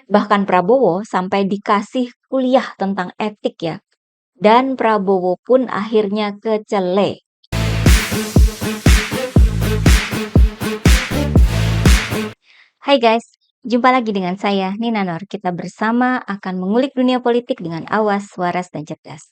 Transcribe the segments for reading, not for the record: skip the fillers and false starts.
Bahkan Prabowo sampai dikasih kuliah tentang etik ya. Dan Prabowo pun akhirnya kecele. Hai guys, jumpa lagi dengan saya Nina Nur. Kita bersama akan mengulik dunia politik dengan awas, waras, dan cerdas.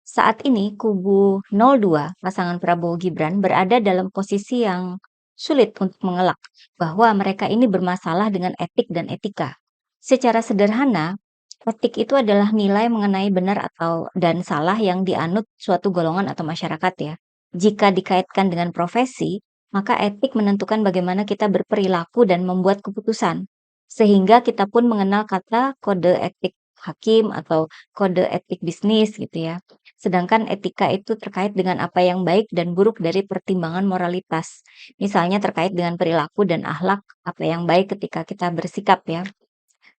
Saat ini kubu 02 pasangan Prabowo Gibran berada dalam posisi yang sulit untuk mengelak bahwa mereka ini bermasalah dengan etik dan etika. Secara sederhana, etik itu adalah nilai mengenai benar atau dan salah yang dianut suatu golongan atau masyarakat ya. Jika dikaitkan dengan profesi, maka etik menentukan bagaimana kita berperilaku dan membuat keputusan. Sehingga kita pun mengenal kata kode etik hakim atau kode etik bisnis gitu ya. Sedangkan etika itu terkait dengan apa yang baik dan buruk dari pertimbangan moralitas. Misalnya terkait dengan perilaku dan akhlak apa yang baik ketika kita bersikap ya.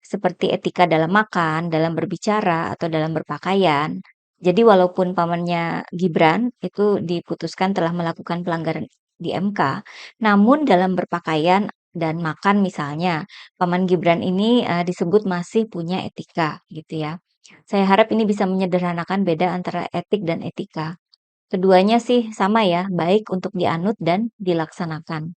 Seperti etika dalam makan, dalam berbicara, atau dalam berpakaian. Jadi walaupun pamannya Gibran itu diputuskan telah melakukan pelanggaran di MK, namun dalam berpakaian dan makan misalnya, paman Gibran ini disebut masih punya etika gitu ya. Saya harap ini bisa menyederhanakan beda antara etik dan etika. Keduanya sih sama ya, baik untuk dianut dan dilaksanakan.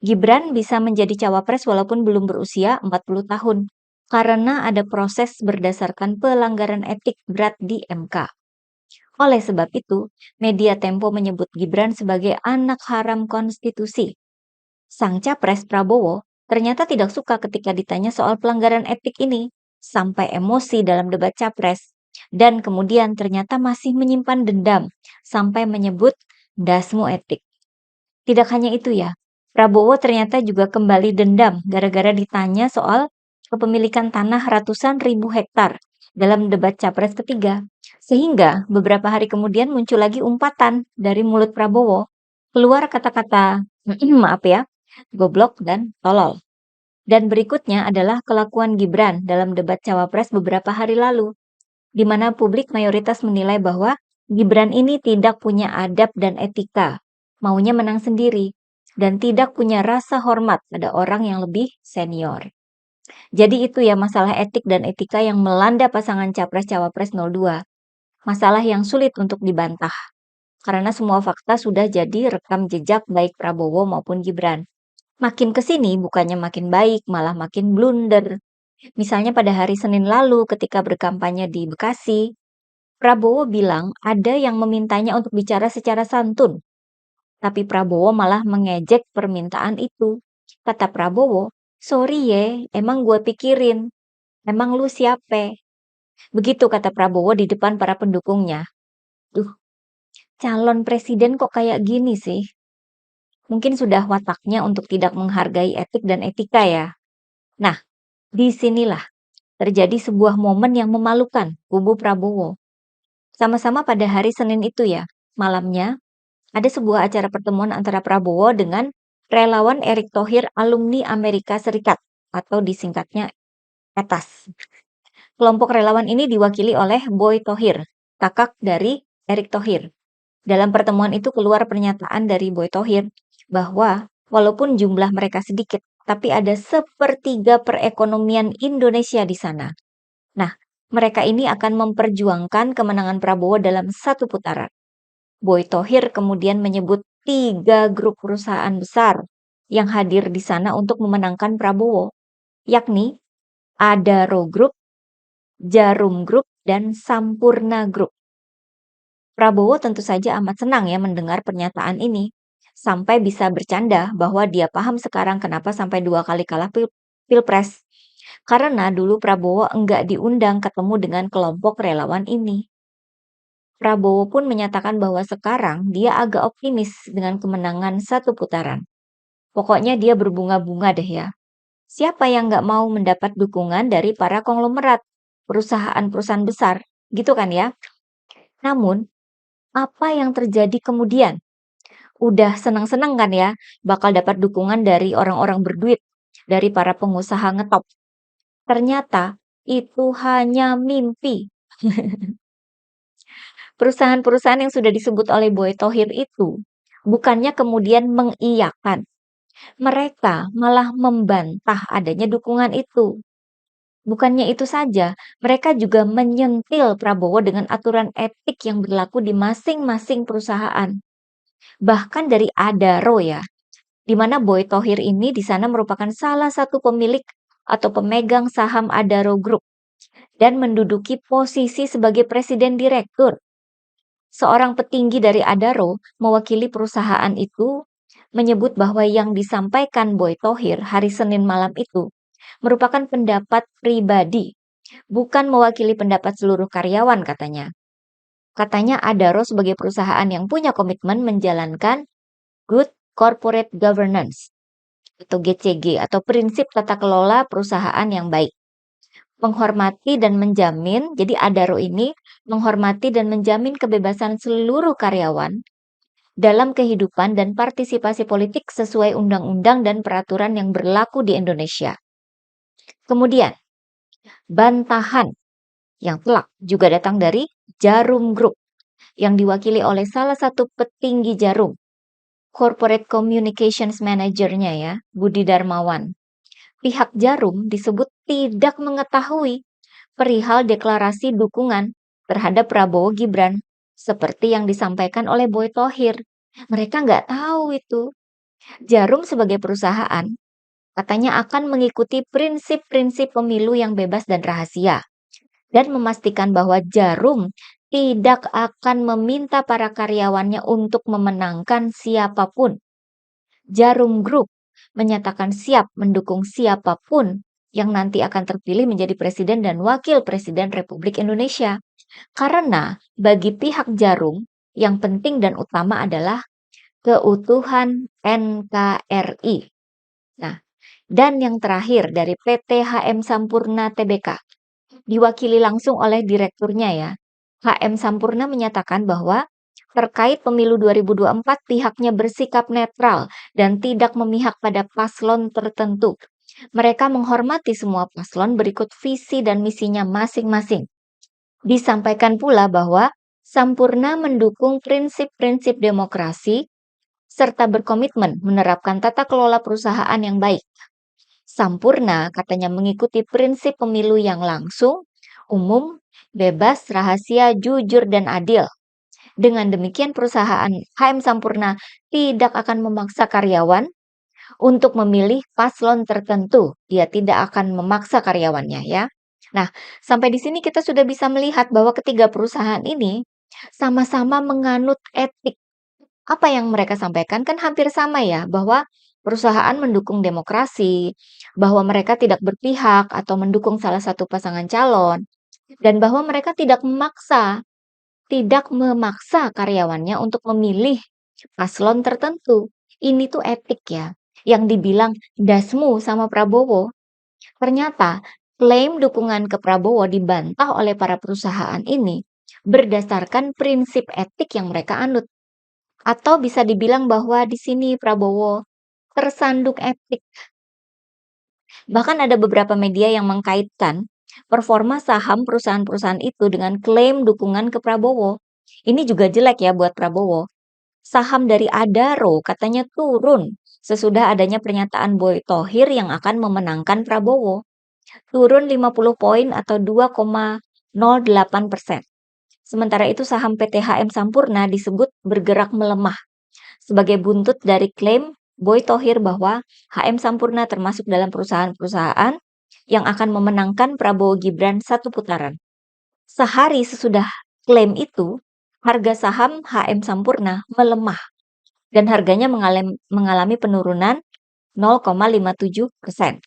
Gibran bisa menjadi cawapres walaupun belum berusia 40 tahun karena ada proses berdasarkan pelanggaran etik berat di MK. Oleh sebab itu, media Tempo menyebut Gibran sebagai anak haram konstitusi. Sang capres Prabowo ternyata tidak suka ketika ditanya soal pelanggaran etik ini, sampai emosi dalam debat capres, dan kemudian ternyata masih menyimpan dendam sampai menyebut dasmu etik. Tidak hanya itu ya, Prabowo ternyata juga kembali dendam gara-gara ditanya soal kepemilikan tanah ratusan ribu hektar dalam debat capres ketiga. Sehingga beberapa hari kemudian muncul lagi umpatan dari mulut Prabowo, keluar kata-kata, maaf ya, goblok dan tolol. Dan berikutnya adalah kelakuan Gibran dalam debat cawapres beberapa hari lalu, di mana publik mayoritas menilai bahwa Gibran ini tidak punya adab dan etika, maunya menang sendiri, dan tidak punya rasa hormat pada orang yang lebih senior. Jadi itu ya masalah etik dan etika yang melanda pasangan Capres-Cawapres 02. Masalah yang sulit untuk dibantah, karena semua fakta sudah jadi rekam jejak baik Prabowo maupun Gibran. Makin ke sini bukannya makin baik, malah makin blunder. Misalnya pada hari Senin lalu ketika berkampanye di Bekasi, Prabowo bilang ada yang memintanya untuk bicara secara santun, tapi Prabowo malah mengejek permintaan itu. Kata Prabowo, sorry ye, emang gue pikirin, emang lu siapa? Begitu kata Prabowo di depan para pendukungnya. Duh, calon presiden kok kayak gini sih? Mungkin sudah wataknya untuk tidak menghargai etik dan etika ya. Nah, disinilah terjadi sebuah momen yang memalukan kubu Prabowo. Sama-sama pada hari Senin itu ya, malamnya ada sebuah acara pertemuan antara Prabowo dengan relawan Erick Thohir alumni Amerika Serikat atau disingkatnya ETAS. Kelompok relawan ini diwakili oleh Boy Thohir, kakak dari Erick Thohir. Dalam pertemuan itu keluar pernyataan dari Boy Thohir bahwa walaupun jumlah mereka sedikit, tapi ada sepertiga perekonomian Indonesia di sana. Nah, mereka ini akan memperjuangkan kemenangan Prabowo dalam satu putaran. Boy Thohir kemudian menyebut 3 grup perusahaan besar yang hadir di sana untuk memenangkan Prabowo, yakni Adaro Group, Jarum Group, dan Sampurna Group. Prabowo tentu saja amat senang ya mendengar pernyataan ini, sampai bisa bercanda bahwa dia paham sekarang kenapa sampai 2 kali kalah pilpres. Karena dulu Prabowo enggak diundang ketemu dengan kelompok relawan ini. Prabowo pun menyatakan bahwa sekarang dia agak optimis dengan kemenangan satu putaran. Pokoknya dia berbunga-bunga deh ya. Siapa yang nggak mau mendapat dukungan dari para konglomerat, perusahaan-perusahaan besar, gitu kan ya? Namun, apa yang terjadi kemudian? Udah senang-senang kan ya, bakal dapat dukungan dari orang-orang berduit, dari para pengusaha ngetop. Ternyata itu hanya mimpi. Perusahaan-perusahaan yang sudah disebut oleh Boy Thohir itu bukannya kemudian mengiyakan, mereka malah membantah adanya dukungan itu. Bukannya itu saja, mereka juga menyentil Prabowo dengan aturan etik yang berlaku di masing-masing perusahaan. Bahkan dari Adaro ya, di mana Boy Thohir ini di sana merupakan salah satu pemilik atau pemegang saham Adaro Group dan menduduki posisi sebagai presiden direktur. Seorang petinggi dari Adaro mewakili perusahaan itu menyebut bahwa yang disampaikan Boy Thohir hari Senin malam itu merupakan pendapat pribadi, bukan mewakili pendapat seluruh karyawan katanya. Katanya Adaro sebagai perusahaan yang punya komitmen menjalankan Good Corporate Governance atau GCG atau prinsip tata kelola perusahaan yang baik. Menghormati dan menjamin, jadi Adaro ini menghormati dan menjamin kebebasan seluruh karyawan dalam kehidupan dan partisipasi politik sesuai undang-undang dan peraturan yang berlaku di Indonesia. Kemudian, bantahan yang telak juga datang dari Jarum Group yang diwakili oleh salah satu petinggi Jarum, Corporate Communications Manager-nya ya, Budi Darmawan. Pihak Jarum disebut tidak mengetahui perihal deklarasi dukungan terhadap Prabowo Gibran seperti yang disampaikan oleh Boy Thohir. Mereka nggak tahu itu. Jarum sebagai perusahaan katanya akan mengikuti prinsip-prinsip pemilu yang bebas dan rahasia dan memastikan bahwa Jarum tidak akan meminta para karyawannya untuk memenangkan siapapun. Jarum Group menyatakan siap mendukung siapapun yang nanti akan terpilih menjadi presiden dan wakil presiden Republik Indonesia. Karena bagi pihak Jarum, yang penting dan utama adalah keutuhan NKRI. Nah, dan yang terakhir dari PT HM Sampurna Tbk, diwakili langsung oleh direkturnya ya. HM Sampurna menyatakan bahwa terkait pemilu 2024 pihaknya bersikap netral dan tidak memihak pada paslon tertentu. Mereka menghormati semua paslon berikut visi dan misinya masing-masing. Disampaikan pula bahwa Sampurna mendukung prinsip-prinsip demokrasi serta berkomitmen menerapkan tata kelola perusahaan yang baik. Sampurna katanya mengikuti prinsip pemilu yang langsung, umum, bebas, rahasia, jujur, dan adil. Dengan demikian perusahaan HM Sampurna tidak akan memaksa karyawan untuk memilih paslon tertentu. Dia tidak akan memaksa karyawannya ya. Nah, sampai di sini kita sudah bisa melihat bahwa ketiga perusahaan ini sama-sama menganut etik. Apa yang mereka sampaikan kan hampir sama ya, bahwa perusahaan mendukung demokrasi, bahwa mereka tidak berpihak atau mendukung salah satu pasangan calon, dan bahwa mereka tidak memaksa karyawannya untuk memilih paslon tertentu. Ini tuh etik ya. Yang dibilang dasmu sama Prabowo, ternyata klaim dukungan ke Prabowo dibantah oleh para perusahaan ini berdasarkan prinsip etik yang mereka anut. Atau bisa dibilang bahwa di sini Prabowo tersandung etik. Bahkan ada beberapa media yang mengkaitkan performa saham perusahaan-perusahaan itu dengan klaim dukungan ke Prabowo. Ini juga jelek ya buat Prabowo. Saham dari Adaro katanya turun sesudah adanya pernyataan Boy Thohir yang akan memenangkan Prabowo. Turun 50 poin atau 2,08%. Sementara itu saham PT HM Sampurna disebut bergerak melemah sebagai buntut dari klaim Boy Thohir bahwa HM Sampurna termasuk dalam perusahaan-perusahaan yang akan memenangkan Prabowo Gibran satu putaran. Sehari sesudah klaim itu, harga saham HM Sampurna melemah dan harganya mengalami penurunan 0,57%.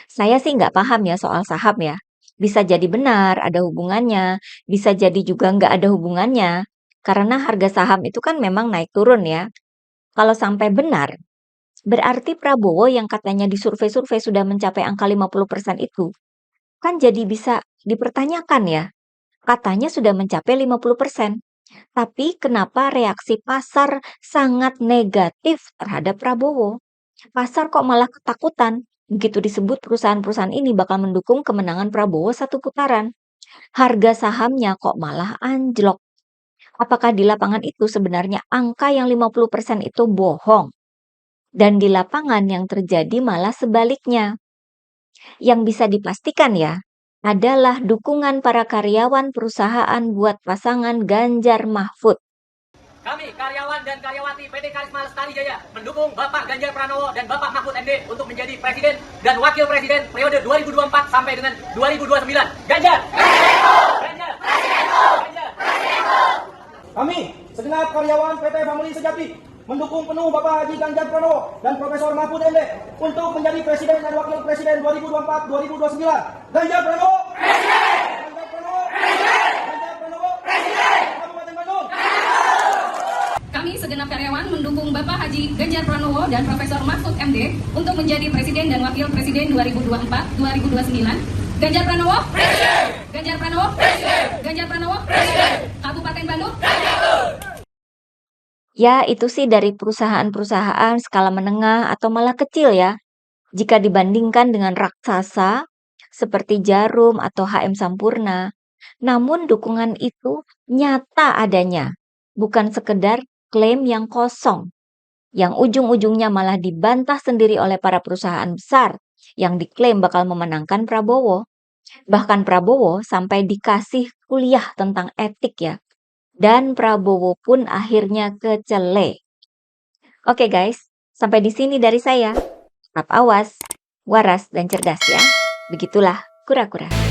Saya sih nggak paham ya soal saham ya. Bisa jadi benar ada hubungannya, bisa jadi juga nggak ada hubungannya. Karena harga saham itu kan memang naik turun ya. Kalau sampai benar, berarti Prabowo yang katanya di survei-survei sudah mencapai angka 50% itu, kan jadi bisa dipertanyakan ya. Katanya sudah mencapai 50%. Tapi kenapa reaksi pasar sangat negatif terhadap Prabowo? Pasar kok malah ketakutan begitu disebut perusahaan-perusahaan ini bakal mendukung kemenangan Prabowo satu putaran. Harga sahamnya kok malah anjlok. Apakah di lapangan itu sebenarnya angka yang 50% itu bohong? Dan di lapangan yang terjadi malah sebaliknya. Yang bisa dipastikan ya, adalah dukungan para karyawan perusahaan buat pasangan Ganjar Mahfud. Kami, karyawan dan karyawati PT Karisma Lestari Jaya, mendukung Bapak Ganjar Pranowo dan Bapak Mahfud MD untuk menjadi Presiden dan Wakil Presiden periode 2024 sampai dengan 2029. Ganjar! Ganjar! Ganjar! Kami, segenap karyawan PT Family Sejati, mendukung penuh Bapak Haji Ganjar Pranowo dan Profesor Mahfud MD untuk menjadi Presiden dan Wakil Presiden 2024-2029. Ganjar Pranowo! Presiden! Ganjar Pranowo! Presiden! Ganjar Pranowo! Presiden! Kabupaten Bandung! Kami segenap karyawan mendukung Bapak Haji Ganjar Pranowo dan Profesor Mahfud MD untuk menjadi Presiden dan Wakil Presiden 2024-2029. Ganjar Pranowo, Presiden! Ganjar Pranowo, Presiden! Ganjar Pranowo, Presiden! Kabupaten Bandung. Ya, itu sih dari perusahaan-perusahaan skala menengah atau malah kecil ya. Jika dibandingkan dengan raksasa seperti Jarum atau HM Sampurna. Namun dukungan itu nyata adanya, bukan sekedar klaim yang kosong, yang ujung-ujungnya malah dibantah sendiri oleh para perusahaan besar yang diklaim bakal memenangkan Prabowo. Bahkan Prabowo sampai dikasih kuliah tentang etik ya. Dan Prabowo pun akhirnya kecele. Oke guys, sampai di sini dari saya. Tetap awas, waras, dan cerdas ya. Begitulah kura-kura.